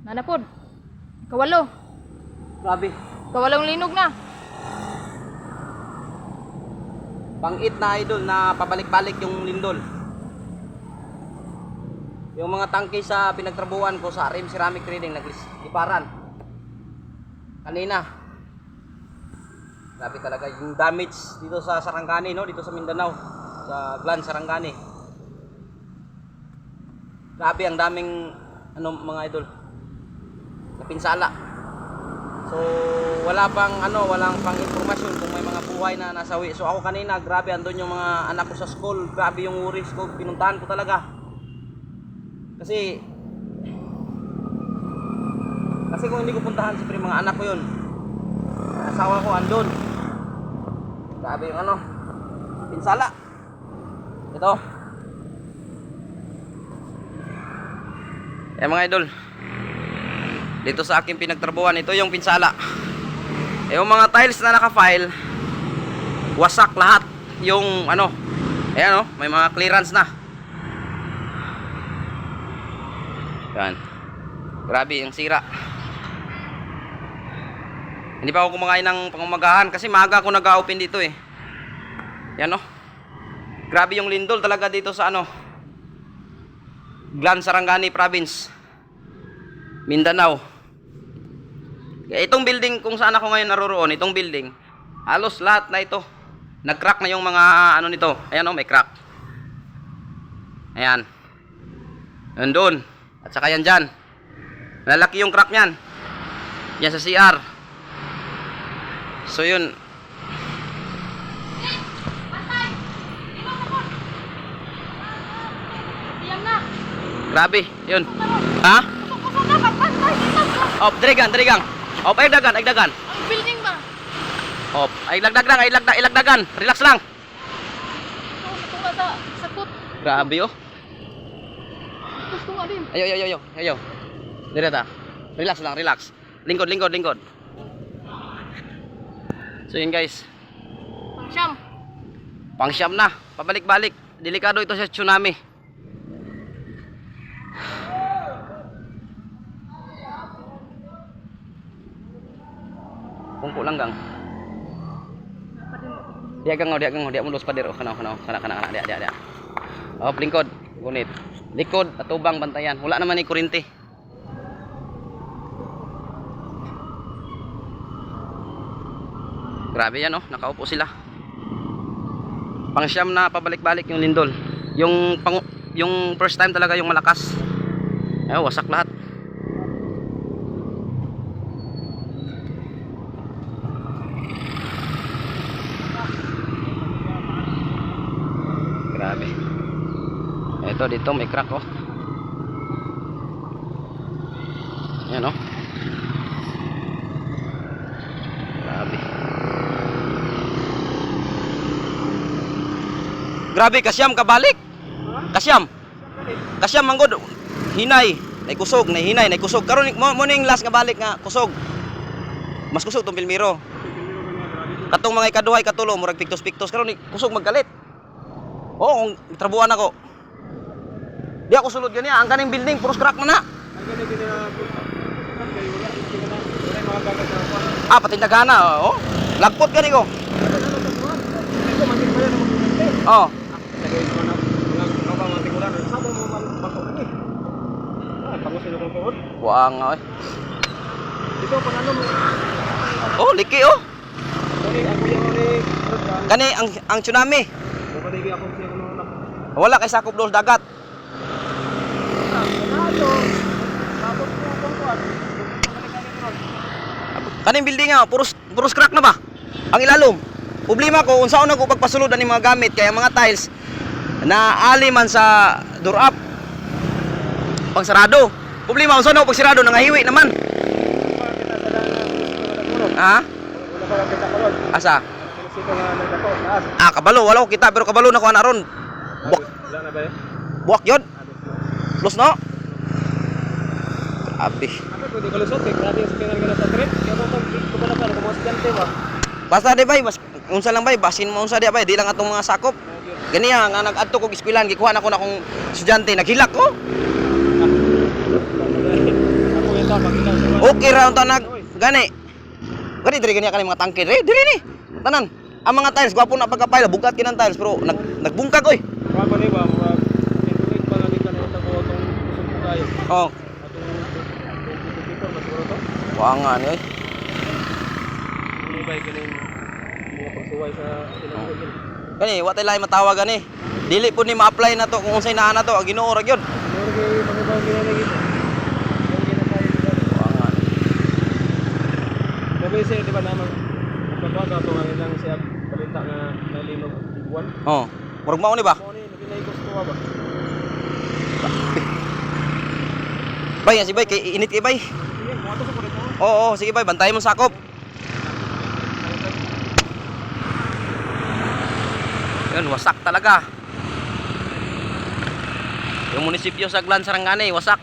Nanapod. Kawalo. Grabe. Kawalong linog na. Pang-it na idol na pabalik-balik yung lindol. Yung mga tangke sa pinagtrabuhan ko sa RM Ceramic Trading nagliparan. Kanina. Grabe talaga yung damage dito sa Sarangani, no? Dito sa Mindanao, sa Glan Sarangani. Grabe ang daming mga idol. Napinsala. So walang pang impormasyon kung may mga buhay na nasawi. So ako kanina, grabe andun yung mga anak ko sa school. Grabe yung worries ko, pinuntahan ko talaga. Kasi kung hindi ko puntahan, siyempre mga anak ko yun, asawa ko andun. Grabe yung pinsala. Ito. Mga idol, dito sa aking pinagtrabuhan, ito yung pinsala. Yung mga tiles na naka-file, wasak lahat. Yung ayan may mga clearance na. Yan. Grabe yung sira. Hindi pa ako kumakain ng pangumagahan kasi maaga ako nag-open dito eh. Yan Grabe yung lindol talaga dito sa Glan Sarangani Province, Mindanao. Itong building kung saan ako ngayon naroroon, itong building, halos lahat na ito nag-crack na yung mga nito. Ayan may crack. Ayan. Nandun. At saka yan dyan. Lalaki yung crack nyan. Yan sa CR. So yun. Grabe, yun. Ha? Op, dirigang. Op, ay dagan. Ang building ba? Op, ay ilagdagan. Relax lang. Tunga sa sakot. Grabe Tunga din. Ayo. Dire ta. Relax lang. Lingkod. So yun guys. Pang-siyam na. Pabalik-balik. Delikado ito sa tsunami. Kungko lang gang. Dia mo dos pader kana. Dia. Oh, lingkod, gunit. Likod at ubang bantayan. Wala naman ni kuryente. Grabe yan nakaupo sila. Pang-siyam na pabalik-balik yung lindol. Yung first time talaga yung malakas. Wasak lahat. Grabe. Ito dito may crack Yan Grabe, kasyam kabalik. Kasyam manggod. Hinay, nay kusog. Karon mo ning last nga balik nga kusog. Mas kusog tong Pilmiro. Katong mga ikaduhay katulo murag piktos karon kusog magkalit. Kung trabuhan ako. Di ako sulod gani, ang kaning building puros crack na. Patindagana lagpot gani ko. Buang Dito liki Kani ang tsunami. Wala kay sakop dos dagat. Kaning building puros crack na ba? Ang ilalom. Problema ko unsaon ako pagpasulod ani mga gamit kaya mga tiles na ali man sa door up. Pang sarado. Problema unsaon ako pag sarado nangahiwi naman. Ha? Asa? Kabalo wala ko kita pero kabalo na ko ron. Buwak yun. Plus no? Grabe. Basta di bay, unsa lang bay, basin mo unsa di bay, di lang atong mga sakop. Ganiya nga nag-adto kog eskwelahan, gikuha na ko na akong estudyante, naghilak ko. Okay ra unta nag gani. Gani diri gani kani mga tangke diri ni. Tanan. Ang mga tiles gwapo na pagkapile bugat kinang tiles pero nagbungkag oy. Mga ni ba mga tinuig pa nga ni kanina ko atong kusog mo kayo. Oh, Atong 2024 mas siguro to. wa nga ni oy. Ini ba kining mga pagsuway sa tinanong yun. Gani wa tay lain matawag gani. Dili po ni ma-apply na to kung unsay naa na to, Ginoo ra gyud. Siguro kay pagbabaw ginalagay. Yung ginatay nila. Wa nga. Gabi siya di ba naman pagbabaw ato nga ilang siya balita nga nalinog iguan. Oh, murag mao ni ba? Mo ni naginay gusto ba? Bay, yan si Bay, kay init kay Bay. Sige, mo ato sa kulit mo. Oo, sige Bay, bantayan mo sakop. Yan, wasak talaga. Yung munisipyo sa Glan Sarangani, wasak.